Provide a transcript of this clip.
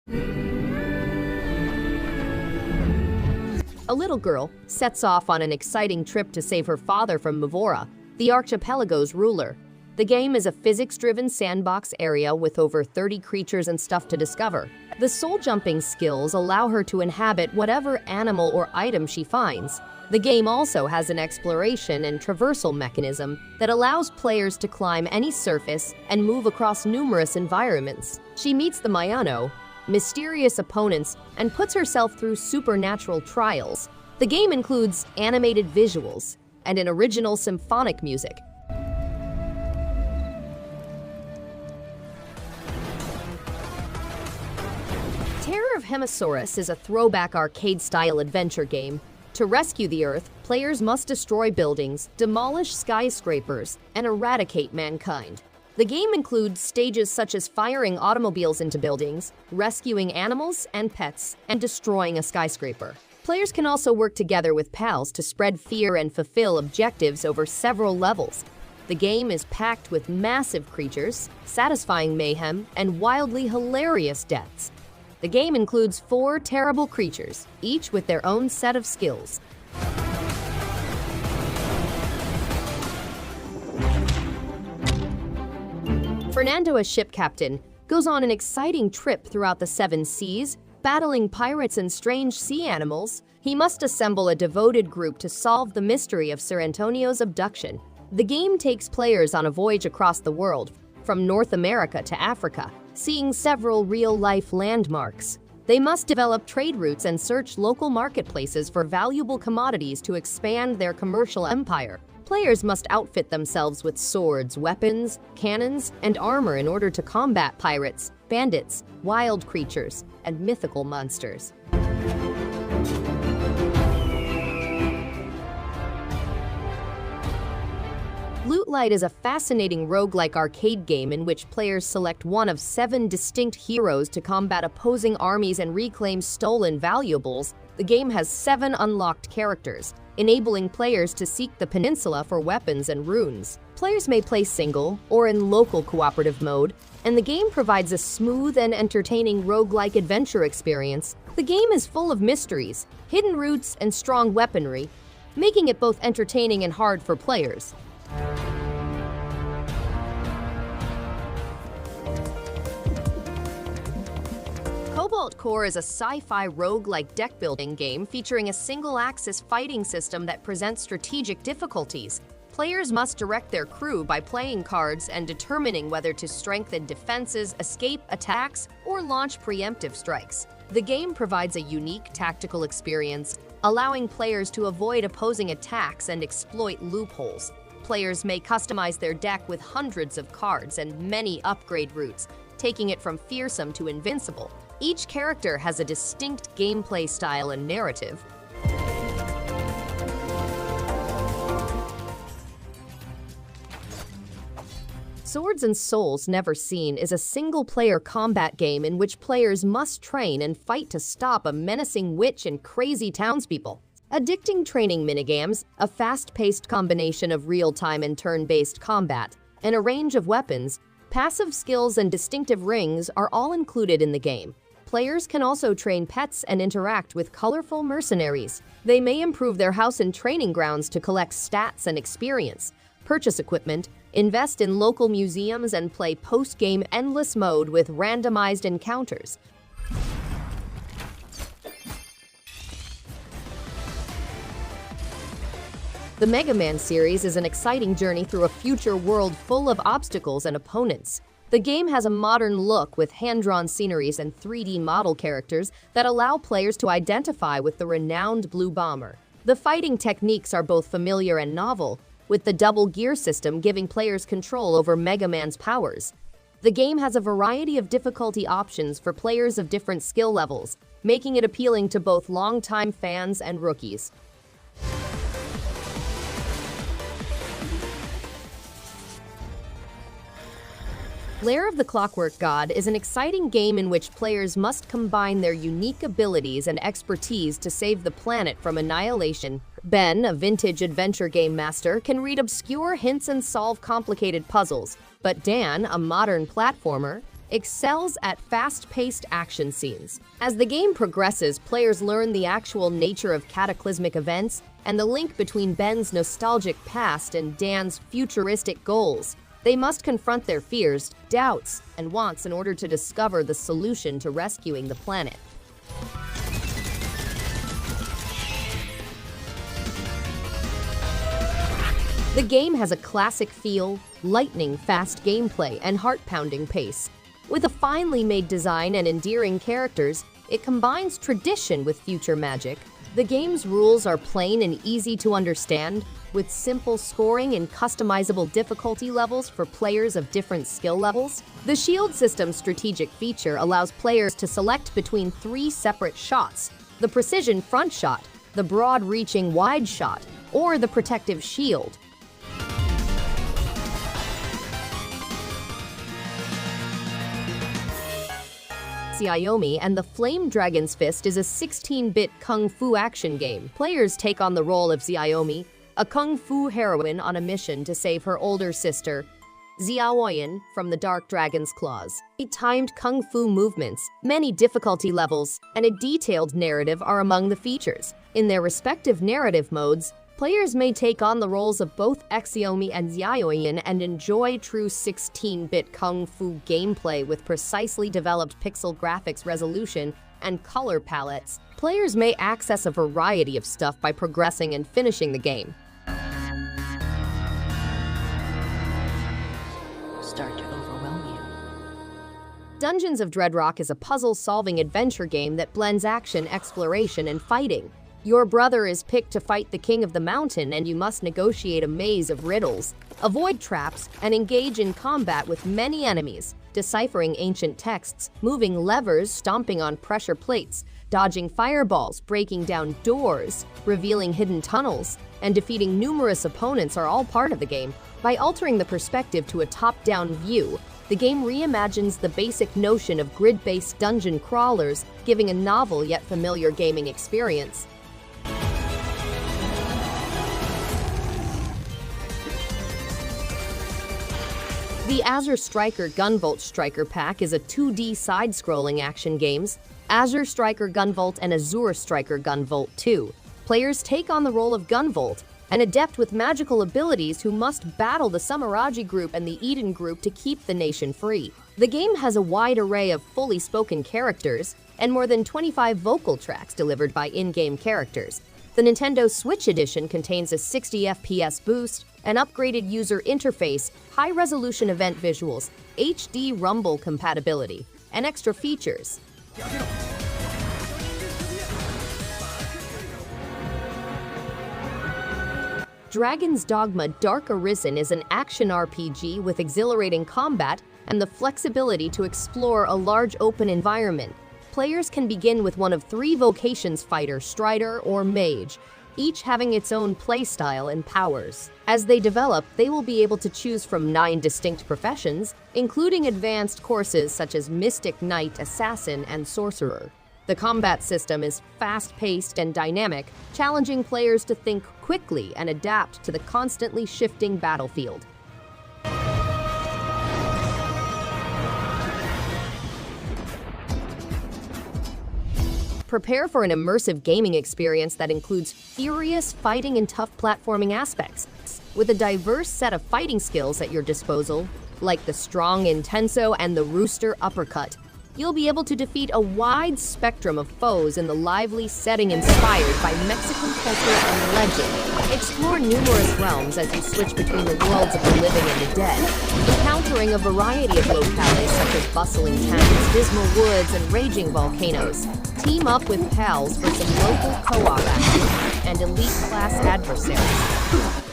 A little girl sets off on an exciting trip to save her father from Mavora, the archipelago's ruler. The game is a physics-driven sandbox area with over 30 creatures and stuff to discover. The soul-jumping skills allow her to inhabit whatever animal or item she finds. The game also has an exploration and traversal mechanism that allows players to climb any surface and move across numerous environments. She meets the Mayano, mysterious opponents, and puts herself through supernatural trials. The game includes animated visuals and an original symphonic music. Terror of Hemasaurus is a throwback arcade-style adventure game. To rescue the Earth, players must destroy buildings, demolish skyscrapers, and eradicate mankind. The game includes stages such as firing automobiles into buildings, rescuing animals and pets, and destroying a skyscraper. Players can also work together with pals to spread fear and fulfill objectives over several levels. The game is packed with massive creatures, satisfying mayhem, and wildly hilarious deaths. The game includes 4 terrible creatures, each with their own set of skills. Fernando, a ship captain, goes on an exciting trip throughout the 7 seas, battling pirates and strange sea animals. He must assemble a devoted group to solve the mystery of Sir Antonio's abduction. The game takes players on a voyage across the world, from North America to Africa, seeing several real-life landmarks. They must develop trade routes and search local marketplaces for valuable commodities to expand their commercial empire. Players must outfit themselves with swords, weapons, cannons, and armor in order to combat pirates, bandits, wild creatures, and mythical monsters. LootLite is a fascinating roguelike arcade game in which players select one of 7 distinct heroes to combat opposing armies and reclaim stolen valuables. The game has 7 unlocked characters, enabling players to seek the peninsula for weapons and runes. Players may play single or in local cooperative mode, and the game provides a smooth and entertaining roguelike adventure experience. The game is full of mysteries, hidden routes, and strong weaponry, making it both entertaining and hard for players. Cobalt Core is a sci-fi roguelike deck-building game featuring a single-axis fighting system that presents strategic difficulties. Players must direct their crew by playing cards and determining whether to strengthen defenses, escape attacks, or launch preemptive strikes. The game provides a unique tactical experience, allowing players to avoid opposing attacks and exploit loopholes. Players may customize their deck with hundreds of cards and many upgrade routes, taking it from fearsome to invincible. Each character has a distinct gameplay style and narrative. Swords and Souls Neverseen is a single-player combat game in which players must train and fight to stop a menacing witch and crazy townspeople. Addicting training minigames, a fast-paced combination of real-time and turn-based combat, and a range of weapons, passive skills, and distinctive rings are all included in the game. Players can also train pets and interact with colorful mercenaries. They may improve their house and training grounds to collect stats and experience, purchase equipment, invest in local museums, and play post-game endless mode with randomized encounters. The Mega Man series is an exciting journey through a future world full of obstacles and opponents. The game has a modern look with hand-drawn sceneries and 3D model characters that allow players to identify with the renowned Blue Bomber. The fighting techniques are both familiar and novel, with the double gear system giving players control over Mega Man's powers. The game has a variety of difficulty options for players of different skill levels, making it appealing to both longtime fans and rookies. Lair of the Clockwork God is an exciting game in which players must combine their unique abilities and expertise to save the planet from annihilation. Ben, a vintage adventure game master, can read obscure hints and solve complicated puzzles, but Dan, a modern platformer, excels at fast-paced action scenes. As the game progresses, players learn the actual nature of cataclysmic events and the link between Ben's nostalgic past and Dan's futuristic goals. They must confront their fears, doubts, and wants in order to discover the solution to rescuing the planet. The game has a classic feel, lightning-fast gameplay, and heart-pounding pace. With a finely made design and endearing characters, it combines tradition with future magic. The game's rules are plain and easy to understand, with simple scoring and customizable difficulty levels for players of different skill levels. The shield system's strategic feature allows players to select between 3 separate shots: the precision front shot, the broad-reaching wide shot, or the protective shield. Xiaomei and the Flame Dragon's Fist is a 16-bit kung fu action game. Players take on the role of Xiaomei, a kung fu heroine on a mission to save her older sister, Xiaoyan, from the Dark Dragon's claws. Timed kung fu movements, many difficulty levels, and a detailed narrative are among the features. In their respective narrative modes, players may take on the roles of both Xiaomei and Xiaoyan and enjoy true 16-bit kung fu gameplay with precisely developed pixel graphics resolution and color palettes. Players may access a variety of stuff by progressing and finishing the game. Start to overwhelm you. Dungeons of Dreadrock is a puzzle-solving adventure game that blends action, exploration, and fighting. Your brother is picked to fight the king of the mountain, and you must negotiate a maze of riddles, avoid traps, and engage in combat with many enemies, deciphering ancient texts, moving levers, stomping on pressure plates, dodging fireballs, breaking down doors, revealing hidden tunnels, and defeating numerous opponents are all part of the game. By altering the perspective to a top-down view, the game reimagines the basic notion of grid-based dungeon crawlers, giving a novel yet familiar gaming experience. The Azure Striker GUNVOLT Striker Pack is a 2D side-scrolling action games, Azure Striker GUNVOLT and Azure Striker GUNVOLT 2. Players take on the role of GUNVOLT, an adept with magical abilities who must battle the Samaraji group and the Eden group to keep the nation free. The game has a wide array of fully spoken characters and more than 25 vocal tracks delivered by in-game characters. The Nintendo Switch Edition contains a 60 FPS boost, an upgraded user interface, high-resolution event visuals, HD Rumble compatibility, and extra features. Dragon's Dogma Dark Arisen is an action RPG with exhilarating combat and the flexibility to explore a large open environment. Players can begin with one of 3 vocations: fighter, strider, or mage, each having its own playstyle and powers. As they develop, they will be able to choose from 9 distinct professions, including advanced courses such as Mystic Knight, Assassin, and Sorcerer. The combat system is fast-paced and dynamic, challenging players to think quickly and adapt to the constantly shifting battlefield. Prepare for an immersive gaming experience that includes furious fighting and tough platforming aspects. With a diverse set of fighting skills at your disposal, like the strong Intenso and the Rooster Uppercut, you'll be able to defeat a wide spectrum of foes in the lively setting inspired by Mexican culture and legend. Explore numerous realms as you switch between the worlds of the living and the dead, encountering a variety of locales such as bustling towns, dismal woods, and raging volcanoes. Team up with pals for some local co-op action and elite class adversaries.